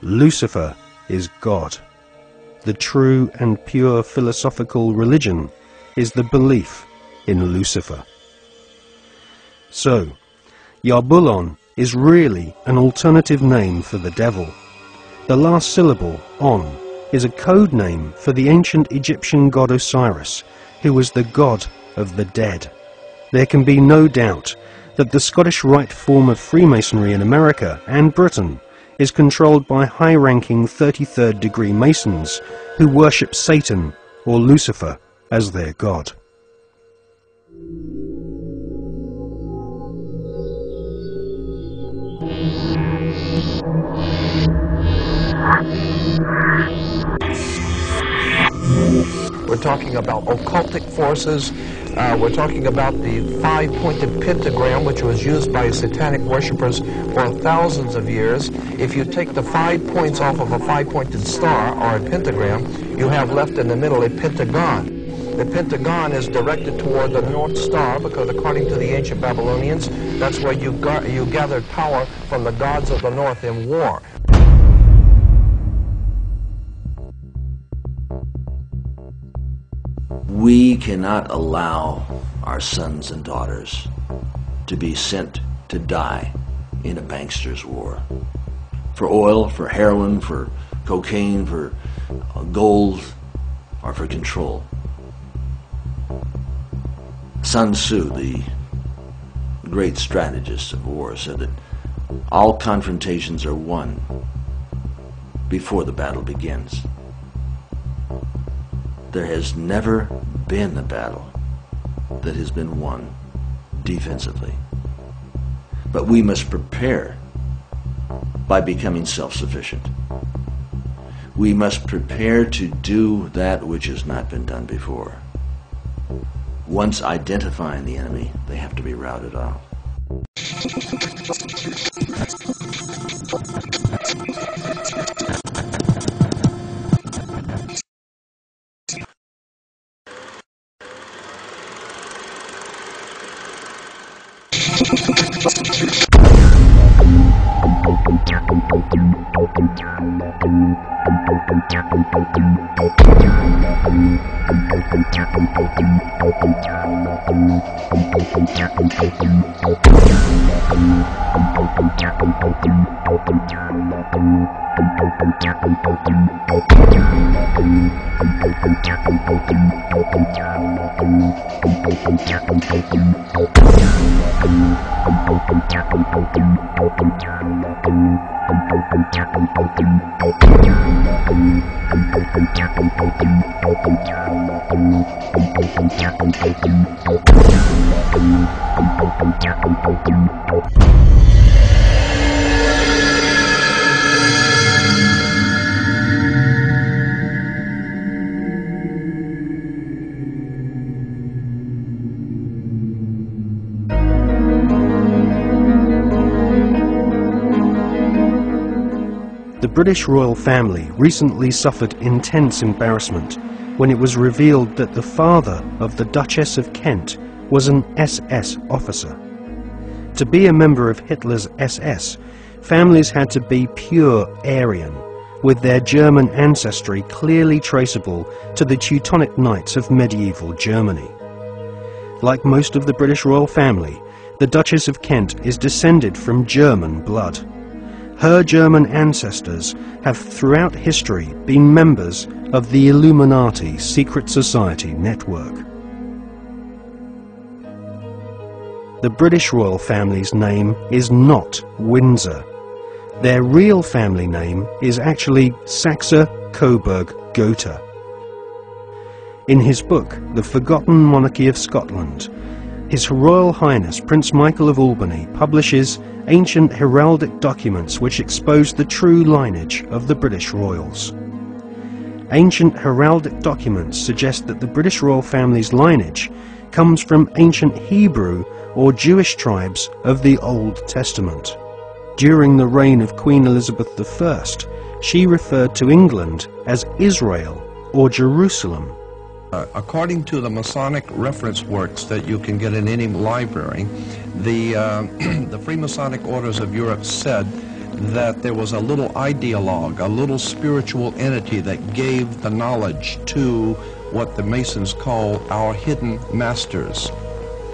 Lucifer is God. The true and pure philosophical religion is the belief in Lucifer. So, Yarbulon is really an alternative name for the devil. The last syllable, on, is a code name for the ancient Egyptian god Osiris, who was the god of the dead. There can be no doubt that the Scottish Rite form of Freemasonry in America and Britain is controlled by high-ranking 33rd degree Masons who worship Satan or Lucifer as their god. We're talking about occultic forces. We're talking about the 5-pointed pentagram, which was used by satanic worshippers for thousands of years. If you take the 5 points off of a 5-pointed star or a pentagram, you have left in the middle a pentagon. The pentagon is directed toward the North Star because, according to the ancient Babylonians, that's where you gathered power from the gods of the North in war. We cannot allow our sons and daughters to be sent to die in a bankster's war. For oil, for heroin, for cocaine, for gold, or for control. Sun Tzu, the great strategist of war, said that all confrontations are won before the battle begins. There has never been a battle that has been won defensively. But we must prepare by becoming self-sufficient. We must prepare to do that which has not been done before. Once identifying the enemy, they have to be routed out. The British royal family recently suffered intense embarrassment when it was revealed that the father of the Duchess of Kent was an SS officer. To be a member of Hitler's SS, families had to be pure Aryan, with their German ancestry clearly traceable to the Teutonic Knights of medieval Germany. Like most of the British royal family, the Duchess of Kent is descended from German blood. Her German ancestors have throughout history been members of the Illuminati secret society network. The British royal family's name is not Windsor. Their real family name is actually Saxe-Coburg-Gotha. In his book, The Forgotten Monarchy of Scotland, His Royal Highness Prince Michael of Albany publishes ancient heraldic documents which expose the true lineage of the British royals. Ancient heraldic documents suggest that the British royal family's lineage comes from ancient Hebrew or Jewish tribes of the Old Testament. During the reign of Queen Elizabeth I, she referred to England as Israel or Jerusalem. According to the Masonic reference works that you can get in any library, the Freemasonic orders of Europe said that there was a little ideologue, a little spiritual entity that gave the knowledge to what the Masons call our hidden masters.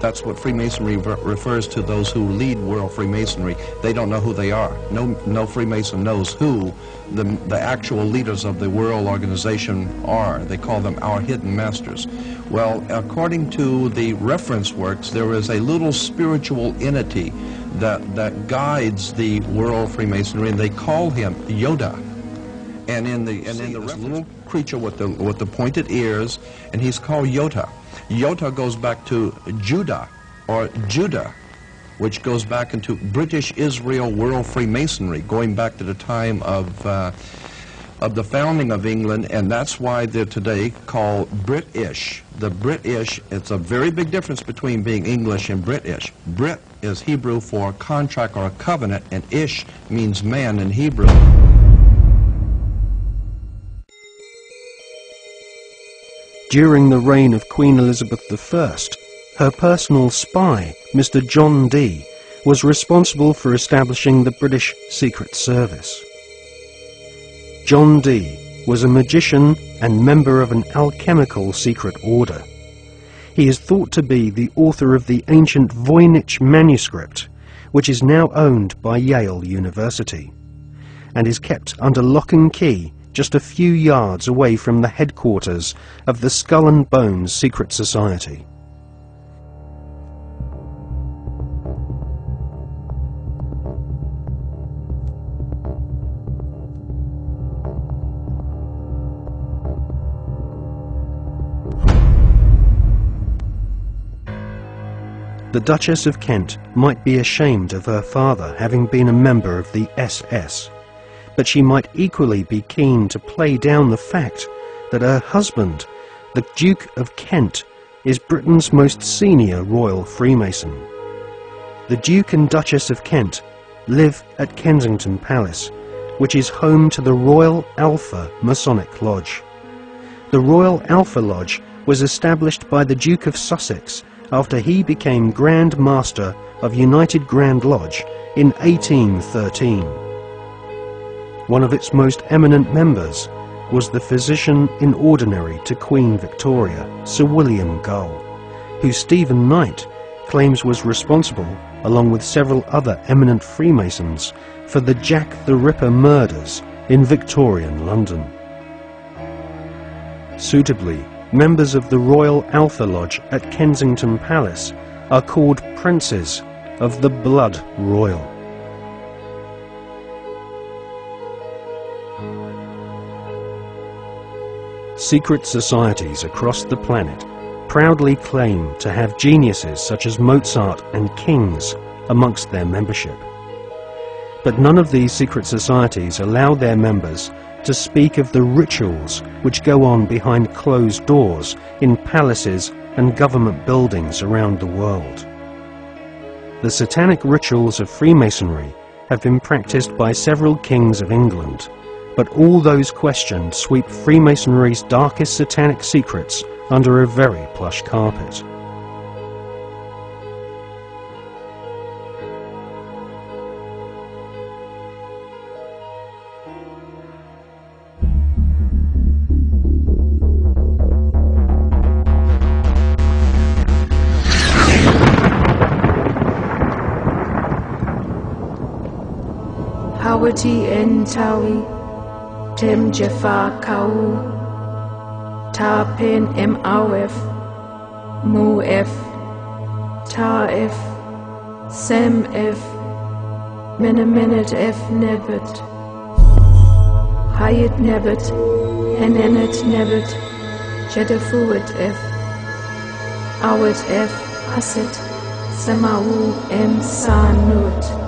That's what Freemasonry refers to those who lead world Freemasonry. They don't know who they are. No Freemason knows who the actual leaders of the world organization are. They call them our hidden masters. Well, according to the reference works, there is a little spiritual entity that guides the world Freemasonry, and they call him Yoda. And in the little creature with the pointed ears, and he's called Yota. Yota goes back to Judah, or Judah, which goes back into British Israel World Freemasonry, going back to the time of the founding of England, and that's why they're today called British. The British, it's a very big difference between being English and British. Brit is Hebrew for contract or a covenant, and Ish means man in Hebrew. During the reign of Queen Elizabeth I, her personal spy, Mr. John Dee, was responsible for establishing the British Secret Service. John Dee was a magician and member of an alchemical secret order. He is thought to be the author of the ancient Voynich manuscript, which is now owned by Yale University, and is kept under lock and key just a few yards away from the headquarters of the Skull and Bones Secret Society. The Duchess of Kent might be ashamed of her father having been a member of the SS, but she might equally be keen to play down the fact that her husband, the Duke of Kent, is Britain's most senior royal Freemason. The Duke and Duchess of Kent live at Kensington Palace, which is home to the Royal Alpha Masonic Lodge. The Royal Alpha Lodge was established by the Duke of Sussex after he became Grand Master of United Grand Lodge in 1813. One of its most eminent members was the physician in ordinary to Queen Victoria, Sir William Gull, who Stephen Knight claims was responsible, along with several other eminent Freemasons, for the Jack the Ripper murders in Victorian London. Suitably, members of the Royal Alpha Lodge at Kensington Palace are called Princes of the Blood Royal. Secret societies across the planet proudly claim to have geniuses such as Mozart and kings amongst their membership. But none of these secret societies allow their members to speak of the rituals which go on behind closed doors in palaces and government buildings around the world. The satanic rituals of Freemasonry have been practiced by several kings of England, but all those questioned sweep Freemasonry's darkest satanic secrets under a very plush carpet. Hawati en tawi tem jefa kau ta pen maf mu f ta f sem f minute f nebet hayet nebet enenet nebet jedefuet f awet f haset samau sanut.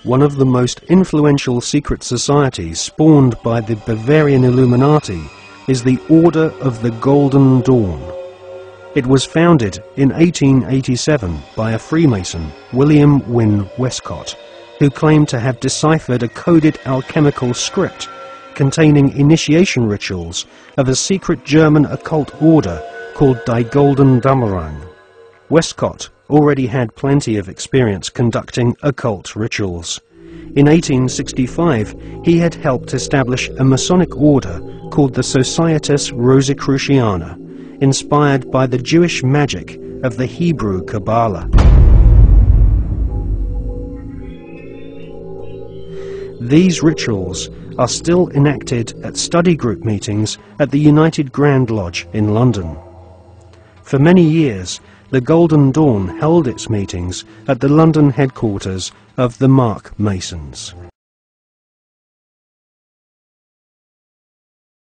One of the most influential secret societies spawned by the Bavarian Illuminati is the Order of the Golden Dawn. It was founded in 1887 by a Freemason, William Wynne Westcott, who claimed to have deciphered a coded alchemical script containing initiation rituals of a secret German occult order called Die Golden Dammerung. Westcott already had plenty of experience conducting occult rituals. In 1865, he had helped establish a Masonic order called the Societas Rosicruciana, inspired by the Jewish magic of the Hebrew Kabbalah. These rituals are still enacted at study group meetings at the United Grand Lodge in London. For many years, the Golden Dawn held its meetings at the London headquarters of the Mark Masons.